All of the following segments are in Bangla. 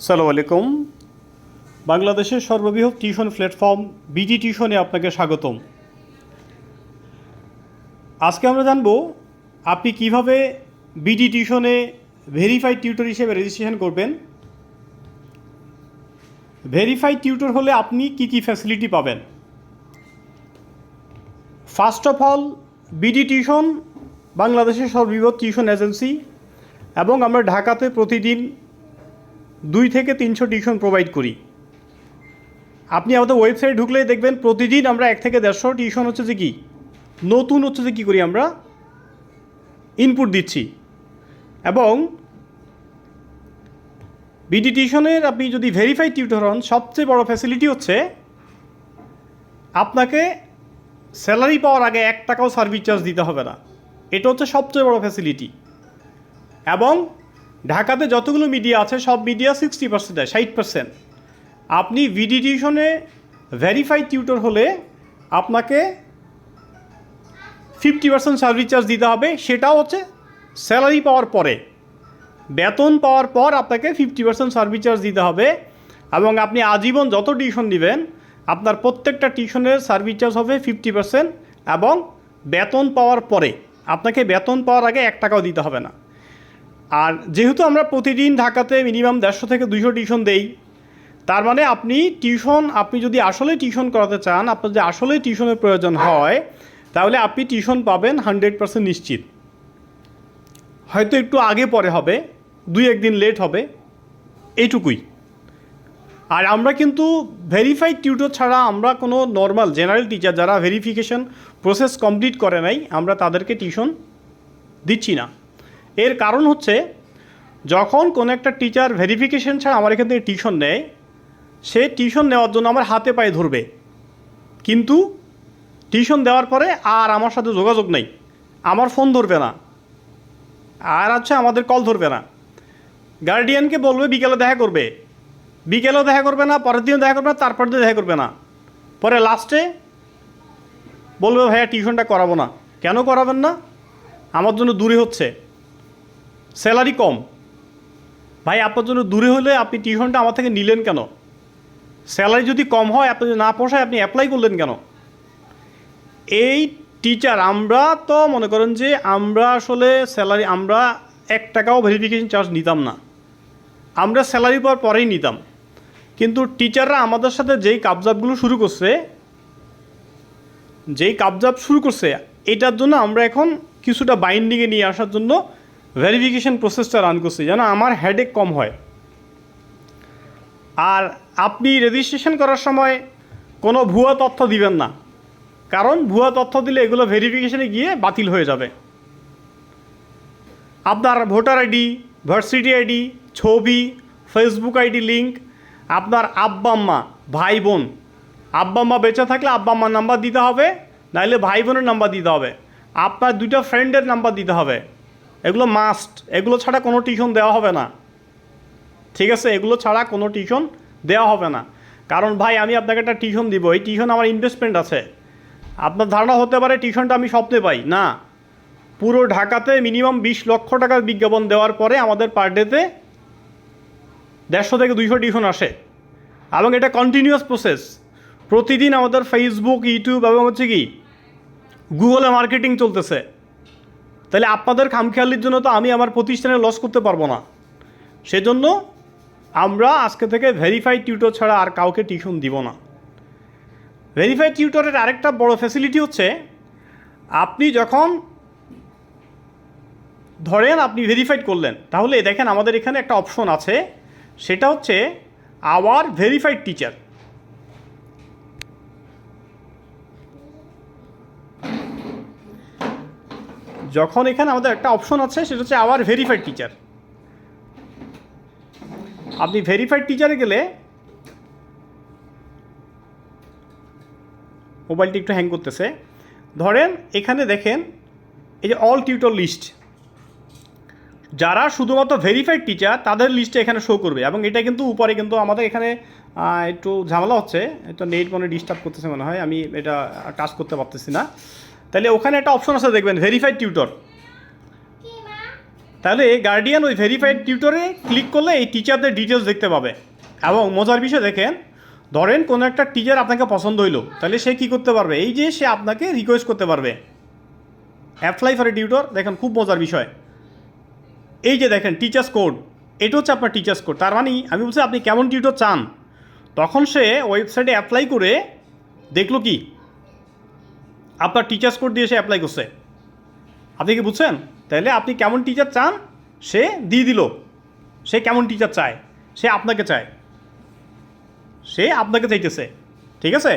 আসসালামু আলাইকুম। বাংলাদেশের সর্ববৃহৎ টিউশন প্ল্যাটফর্ম বিডি টিউশনে আপনাকে স্বাগতম। আজকে আমরা জানব আপনি কিভাবে বিডি টিউশনে ভেরিফাইড টিউটর হিসেবে রেজিস্ট্রেশন করবেন। ভেরিফাইড টিউটর হলে আপনি কি কি ফ্যাসিলিটি পাবেন। First of all, BD tuition বাংলাদেশের সর্ববৃহৎ টিউশন এজেন্সি এবং আমরা ঢাকাতে প্রতিদিন 2 থেকে 300 টিউশন প্রোভাইড করি। আপনি আমাদের ওয়েবসাইটে ঢুকলেই দেখবেন প্রতিদিন আমরা 1 থেকে 150 টিউশন নতুন কী করি আমরা ইনপুট দিচ্ছি। এবং বিডি টিউশনের আপনি যদি ভেরিফাইড টিউটর হন, সবচেয়ে বড় ফ্যাসিলিটি হচ্ছে আপনাকে স্যালারি পাওয়ার আগে 1 টাকাও সার্ভিস চার্জ দিতে হবে না। এটা হচ্ছে সবচেয়ে বড় ফ্যাসিলিটি। এবং ঢাকাতে যতগুলো মিডিয়া আছে সব মিডিয়া 60% দেয়, 60%। আপনি বিডি টিউশনে ভেরিফাইড টিউটর হলে আপনাকে 50% সার্ভিস চার্জ দিতে হবে। সেটাও হচ্ছে স্যালারি পাওয়ার পরে, বেতন পাওয়ার পর আপনাকে 50% সার্ভিস চার্জ দিতে হবে। এবং আপনি আজীবন যত টিউশন দিবেন আপনার প্রত্যেকটা টিউশনের সার্ভিস চার্জ হবে 50%। এবং বেতন পাওয়ার পরে আপনাকে বেতন পাওয়ার আগে 1 টাকাও দিতে হবে না। আর যেহেতু আমরা প্রতিদিন ঢাকাতে মিনিমাম 150 থেকে 200 টিউশন দেই, তার মানে আপনি যদি আসলে টিউশন করাতে চান, আপনার যদি আসলে টিউশনের প্রয়োজন হয়, তাহলে আপনি টিউশন পাবেন 100% নিশ্চিত। হয়তো একটু আগে পরে হবে, 2-1 দিন লেট হবে, এইটুকুই। আর আমরা কিন্তু ভেরিফাইড টিউটর ছাড়া আমরা কোনো নর্মাল জেনারেল টিচার যারা ভেরিফিকেশন প্রসেস কমপ্লিট করে নাই, আমরা তাদেরকে টিউশন দিচ্ছি না। এর কারণ হচ্ছে, যখন কোনো একটা টিচার ভেরিফিকেশন ছাড়া আমার এখান থেকে টিউশন নেয়, সে টিউশন নেওয়ার জন্য আমার হাতে পায়ে ধরবে, কিন্তু টিউশন দেওয়ার পরে আর আমার সাথে যোগাযোগ নেই, আমার ফোন ধরবে না, আর আমাদের কল ধরবে না। গার্ডিয়ানকে বলবে বিকেলে দেখা করবে, বিকেলেও দেখা করবে না, পরের দিনও দেখা করবে না, তারপর দিন দেখা করবে না। পরে লাস্টে বলবে ভাইয়া টিউশনটা করাবো না। কেন করাবেন না? আমার জন্য দূরে হচ্ছে, স্যালারি কম। ভাই আপনার জন্য দূরে হলে আপনি টিউশনটা আমার থেকে নিলেন কেন? স্যালারি যদি কম হয়, আপনি যদি না পোষায়, আপনি অ্যাপ্লাই করলেন কেন? এই টিচার আমরা তো মনে করেন যে আমরা আসলে আমরা 1 টাকাও ভেরিফিকেশন চার্জ নিতাম না, আমরা স্যালারি পাওয়ার পরেই নিতাম। কিন্তু টিচাররা আমাদের সাথে যেই কাবজাবগুলো শুরু করছে, এটার জন্য আমরা এখন কিছুটা বাইন্ডিংয়ে নিয়ে আসার জন্য ভেরিফিকেশন প্রসেসটা রান করছি, যেন আমার হেডেক কম হয়। আর আপনি রেজিস্ট্রেশন করার সময় কোনো ভুয়া তথ্য দিবেন না, কারণ ভুয়া তথ্য দিলে এগুলো ভেরিফিকেশনে গিয়ে বাতিল হয়ে যাবে। আপনার ভোটার আইডি, ভার্সিটি আইডি, ছবি, ফেসবুক আইডি লিঙ্ক, আপনার আব্বা আম্মা, ভাই বোন, আব্বা আম্মা বেঁচে থাকলে আব্বা আম্মার নাম্বার দিতে হবে, নাহলে ভাই বোনের নাম্বার দিতে হবে, আপনার 2টা ফ্রেন্ডের নাম্বার দিতে হবে। এগুলো মাস্ট, এগুলো ছাড়া কোনো টিউশন দেওয়া হবে না। ঠিক আছে, এগুলো ছাড়া কোনো টিউশন দেওয়া হবে না। কারণ ভাই আমি আপনাকে একটা টিউশন দিব, এই টিউশন আমার ইনভেস্টমেন্ট আছে। আপনার ধারণা হতে পারে টিউশনটা আমি স্বপ্নে পাই না, পুরো ঢাকাতে মিনিমাম 20 লক্ষ টাকার বিজ্ঞাপন দেওয়ার পরে আমাদের পার ডেতে 150 থেকে 200 টিউশন আসে। এবং এটা কন্টিনিউয়াস প্রসেস। প্রতিদিন আমাদের ফেসবুক, ইউটিউব এবং গুগলে মার্কেটিং চলতেছে। তাহলে আপনাদের খামখেয়ালির জন্য তো আমি আমার প্রতিষ্ঠানে লস করতে পারবো না। সেজন্য আমরা আজকে থেকে ভেরিফাইড টিউটর ছাড়া আর কাউকে টিউশন দিব না। ভেরিফাইড টিউটরের আরেকটা বড় ফ্যাসিলিটি হচ্ছে, আপনি যখন ধরেন আপনি ভেরিফাইড করলেন, তাহলে দেখেন আমাদের এখানে একটা অপশন আছে, সেটা হচ্ছে আওয়ার ভেরিফাইড টিচার। যখন এখানে আমাদের একটা অপশন আছে, সেটা হচ্ছে আওয়ার ভেরিফাইড টিচার। আপনি ভেরিফাইড টিচারে গেলে, মোবাইলটি একটু হ্যাং করতেছে, ধরেন এখানে দেখেন এই যে অল টিউটর লিস্ট, যারা শুধুমাত্র ভেরিফাইড টিচার তাদের লিস্টে এখানে শো করবে। এবং এটা কিন্তু উপরে কিন্তু আমাদের এখানে একটু ঝামেলা হচ্ছে, এটা নেট মনে ডিস্টার্ব করতেছে মনে হয়, আমি এটা টাচ করতে পারতেছি না। তাহলে ওখানে একটা অপশন আছে দেখবেন ভেরিফাইড টিউটর। তাহলে গার্ডিয়ান ওই ভেরিফাইড টিউটরে ক্লিক করলে এই টিচারদের ডিটেলস দেখতে পাবে। এবং মজার বিষয় দেখেন, ধরেন কোনো একটা টিচার আপনাকে পছন্দ হইলো, তাহলে সে কী করতে পারবে, এই যে সে আপনাকে রিকোয়েস্ট করতে পারবে অ্যাপ্লাই ফর এ টিউটর। দেখেন খুব মজার বিষয়, এই যে দেখেন টিচার্স কোড, এটা হচ্ছে আপনার টিচার্স কোড। তার মানে আমি বলছি আপনি কেমন টিউটর চান, তখন সে ওয়েবসাইটে অ্যাপ্লাই করে দেখলো কি আপনার টিচার্স কোড দিয়ে সে অ্যাপ্লাই করছে। আপনি কি বুঝছেন? তাহলে আপনি কেমন টিচার চান সে দিয়ে দিল। সে কেমন টিচার চায়, সে আপনাকে চায়, সে আপনাকে চাইতেছে। ঠিক আছে?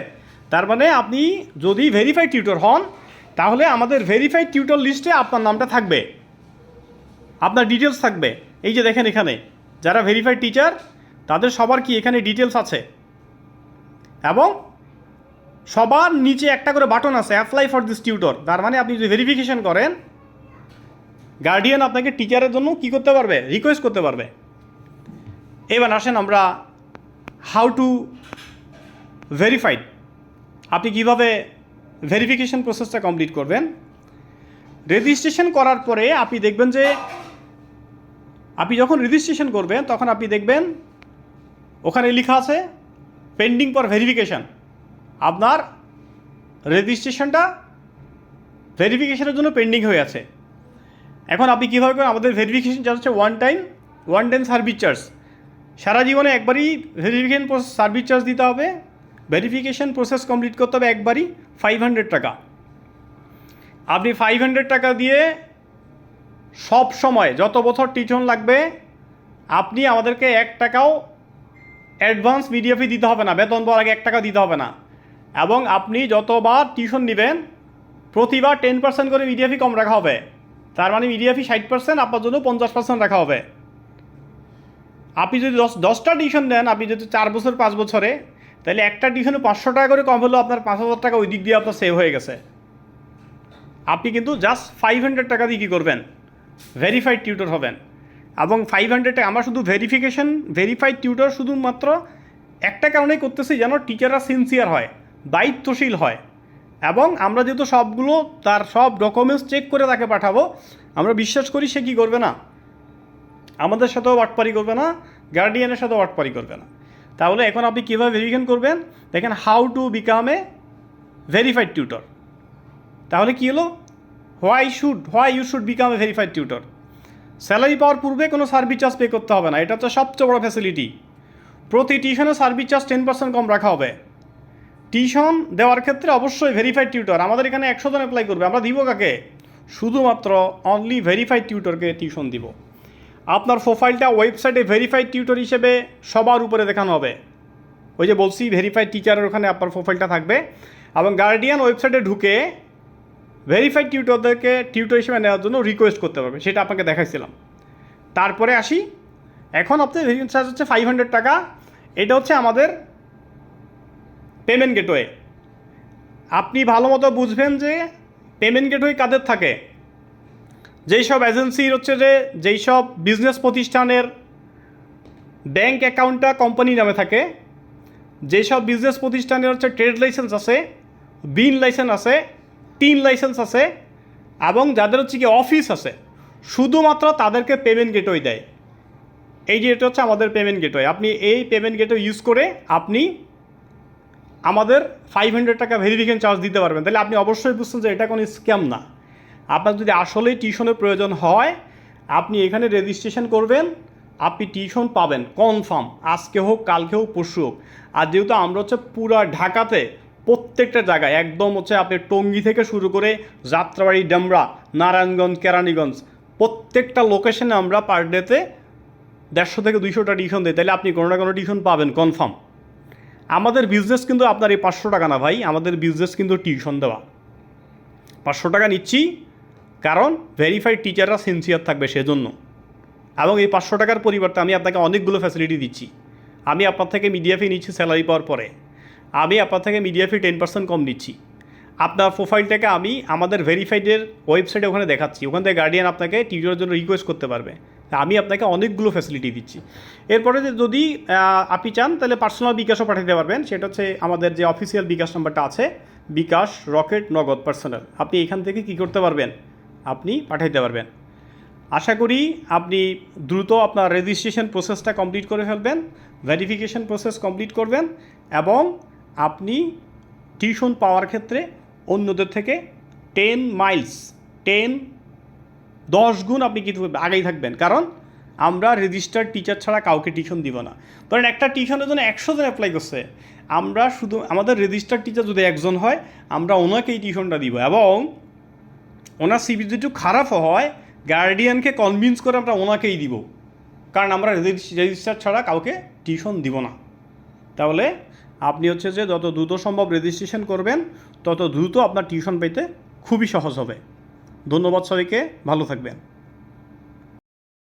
তার মানে আপনি যদি ভেরিফাইড টিউটর হন, তাহলে আমাদের ভেরিফাইড টিউটর লিস্টে আপনার নামটা থাকবে, আপনার ডিটেলস থাকবে। এই যে দেখেন এখানে যারা ভেরিফাইড টিচার তাদের সবার কি এখানে ডিটেলস আছে, এবং সবার নিচে একটা করে বাটন আছে অ্যাপ্লাই ফর দিস টিউটর। তার মানে আপনি যদি ভেরিফিকেশন করেন, গার্ডিয়ান আপনাকে টিচারের জন্য কি করতে পারবে, রিকোয়েস্ট করতে পারবে। এবার আসেন আমরা হাউ টু ভেরিফাইড, আপনি কিভাবে ভেরিফিকেশন প্রসেসটা কমপ্লিট করবেন। রেজিস্ট্রেশন করার পরে আপনি দেখবেন যে আপনি যখন রেজিস্ট্রেশন করবেন তখন আপনি দেখবেন ওখানে লেখা আছে পেন্ডিং ফর ভেরিফিকেশান। আপনার রেজিস্ট্রেশনটা ভেরিফিকেশনের জন্য পেন্ডিং হয়ে আছে। এখন আপনি কীভাবে করেন, আমাদের ভেরিফিকেশন চার্জ হচ্ছে ওয়ান টাইম সার্ভিস চার্জ। সারা জীবনে একবারই ভেরিফিকেশন সার্ভিস চার্জ দিতে হবে। ভেরিফিকেশন প্রসেস কমপ্লিট করতে হবে একবারই 500 টাকা। আপনি 500 টাকা দিয়ে সব সময় যত বছর টিউশন লাগবে আপনি আমাদেরকে 1 টাকাও অ্যাডভান্স মিডিয়া ফি দিতে হবে না, বেতন পাওয়ার আগে 1 টাকা দিতে হবে না। এবং আপনি যতবার টিউশন নেবেন প্রতিবার 10% করে মিডিয়া ফি কম রাখা হবে। তার মানে মিডিয়া ফি 60%, আপনার জন্য 50% রাখা হবে। আপনি যদি 10টা টিউশন দেন, আপনি যদি 4 বছর 5 বছরে, তাহলে একটা টিউশনে 500 টাকা করে কম হলেও আপনার 5000 টাকা ওই দিক দিয়ে আপনার সেভ হয়ে গেছে। আপনি কিন্তু জাস্ট 500 টাকা দিয়ে কী করবেন, ভেরিফাইড টিউটর হবেন। এবং 500 টাকা আমরা শুধু ভেরিফাইড টিউটর শুধুমাত্র একটা কারণেই করতেছি, যেন টিচাররা সিনসিয়ার হয়, দায়িত্বশীল হয়। এবং আমরা যেহেতু সবগুলো তার সব ডকুমেন্টস চেক করে তাকে পাঠাবো, আমরা বিশ্বাস করি সে কী করবে না, আমাদের সাথেও বাটপারি করবে না, গার্ডিয়ানের সাথেও বাটপারি করবে না। তাহলে এখন আপনি কীভাবে ভেরিফিকেশন করবেন, দেখেন how to become a verified tutor. তাহলে কী হলো, why you should become a verified tutor. Salary পাওয়ার পূর্বে কোনো সার্ভিস চার্জ পে করতে হবে না, এটা হচ্ছে সবচেয়ে বড় ফ্যাসিলিটি। প্রতি টিউশনে সার্ভিস চার্জ 10% কম রাখা হবে। টিউশন দেওয়ার ক্ষেত্রে অবশ্যই ভেরিফাইড টিউটর, আমাদের এখানে 100 জন অ্যাপ্লাই করবে, আমরা দিব কাকে, শুধুমাত্র অনলি ভেরিফাইড টিউটরকে টিউশন দিব। আপনার প্রোফাইলটা ওয়েবসাইটে ভেরিফাইড টিউটর হিসেবে সবার উপরে দেখানো হবে। ওই যে বলছি ভেরিফাইড টিচারের ওখানে আপনার প্রোফাইলটা থাকবে। এবং গার্ডিয়ান ওয়েবসাইটে ঢুকে ভেরিফাইড টিউটরদেরকে টিউটর হিসেবে নেওয়ার জন্য রিকোয়েস্ট করতে পারবে, সেটা আপনাকে দেখাইছিলাম। তারপরে আসি, এখন আপনার ভেরিফিকেশন চার্জ হচ্ছে 500 টাকা। এটা হচ্ছে আমাদের পেমেন্ট গেটওয়ে। আপনি ভালো মতো বুঝবেন যে পেমেন্ট গেটওয়ে কাদের থাকে, যেই সব এজেন্সির হচ্ছে যে যেই সব বিজনেস প্রতিষ্ঠানের ব্যাংক অ্যাকাউন্টটা কোম্পানি নামে থাকে, যেই সব বিজনেস প্রতিষ্ঠানের হচ্ছে ট্রেড লাইসেন্স আছে, বিন লাইসেন্স আছে, টিন লাইসেন্স আছে, এবং যাদের হচ্ছে কি অফিস আছে, শুধুমাত্র তাদেরকে পেমেন্ট গেটওয়ে দেয়। এই যে এটা হচ্ছে আমাদের পেমেন্ট গেটওয়ে। আপনি এই পেমেন্ট গেটওয়ে ইউজ করে আপনি আমাদের 500 টাকা ভেরিফিকেশন চার্জ দিতে পারবেন। তাহলে আপনি অবশ্যই বুঝছেন যে এটা কোনো স্ক্যাম না। আপনার যদি আসলেই টিউশনের প্রয়োজন হয়, আপনি এখানে রেজিস্ট্রেশন করবেন, আপনি টিউশন পাবেন কনফার্ম, আজকে হোক কালকে হোক পরশু হোক। আর যেহেতু আমরা হচ্ছে পুরা ঢাকাতে প্রত্যেকটা জায়গায় একদম হচ্ছে আপনি টঙ্গী থেকে শুরু করে যাত্রাবাড়ি, ডেমরা, নারায়ণগঞ্জ, কেরানীগঞ্জ, প্রত্যেকটা লোকেশনে আমরা পার ডেতে 150 থেকে 200টা টিউশন দিই। তাহলে আপনি কোনো না কোনো টিউশন পাবেন কনফার্ম। আমাদের বিজনেস কিন্তু আপনার এই 500 টাকা না ভাই, আমাদের বিজনেস কিন্তু টিউশন দেওয়া। 500 টাকা নিচ্ছি কারণ ভেরিফাইড টিচাররা সিনসিয়ার থাকবে সেজন্য। এবং এই 500 টাকার পরিবর্তে আমি আপনাকে অনেকগুলো ফ্যাসিলিটি দিচ্ছি। আমি আপনার থেকে মিডিয়া ফি নিচ্ছি স্যালারি পাওয়ার পরে, আমি আপনার থেকে মিডিয়া ফি 10% কম নিচ্ছি। আপনার প্রোফাইলটাকে আমি আমাদের ভেরিফাইডের ওয়েবসাইটে ওখানে দেখাচ্ছি, ওখান থেকে গার্ডিয়ান আপনাকে টিউটরের জন্য রিকোয়েস্ট করতে পারবে। আমি আপনাকে অনেকগুলো ফ্যাসিলিটি দিচ্ছি। এরপরে যদি আপনি চান তাহলে পার্সোনাল বিকাশও পাঠাতে পারবেন। সেটা হচ্ছে আমাদের যে অফিসিয়াল বিকাশ নাম্বারটা আছে, বিকাশ, রকেট, নগদ, পার্সোনাল, আপনি এখান থেকে কী করতে পারবেন, আপনি পাঠাইতে পারবেন। আশা করি আপনি দ্রুত আপনার রেজিস্ট্রেশন প্রসেসটা কমপ্লিট করে ফেলবেন, ভেরিফিকেশন প্রসেস কমপ্লিট করবেন এবং আপনি টিউশন পাওয়ার ক্ষেত্রে অন্যদের থেকে 10 গুণ আপনি কিন্তু আগেই থাকবেন। কারণ আমরা রেজিস্টার্ড টিচার ছাড়া কাউকে টিউশন দিব না। ধরেন একটা টিউশনের জন্য 100 জন অ্যাপ্লাই করছে, আমরা শুধু আমাদের রেজিস্টার্ড টিচার যদি একজন হয় আমরা ওনাকেই টিউশনটা দিব এবং ওনার সিভি যদি একটু খারাপও হয় গার্ডিয়ানকে কনভিন্স করে আমরা ওনাকেই দিব, কারণ আমরা রেজিস্টার ছাড়া কাউকে টিউশন দিব না। তাহলে আপনি হচ্ছে যে যত দ্রুত সম্ভব রেজিস্ট্রেশন করবেন তত দ্রুত আপনার টিউশন পেতে খুবই সহজ হবে। ধন্যবাদ সবাইকে, ভালো থাকবেন।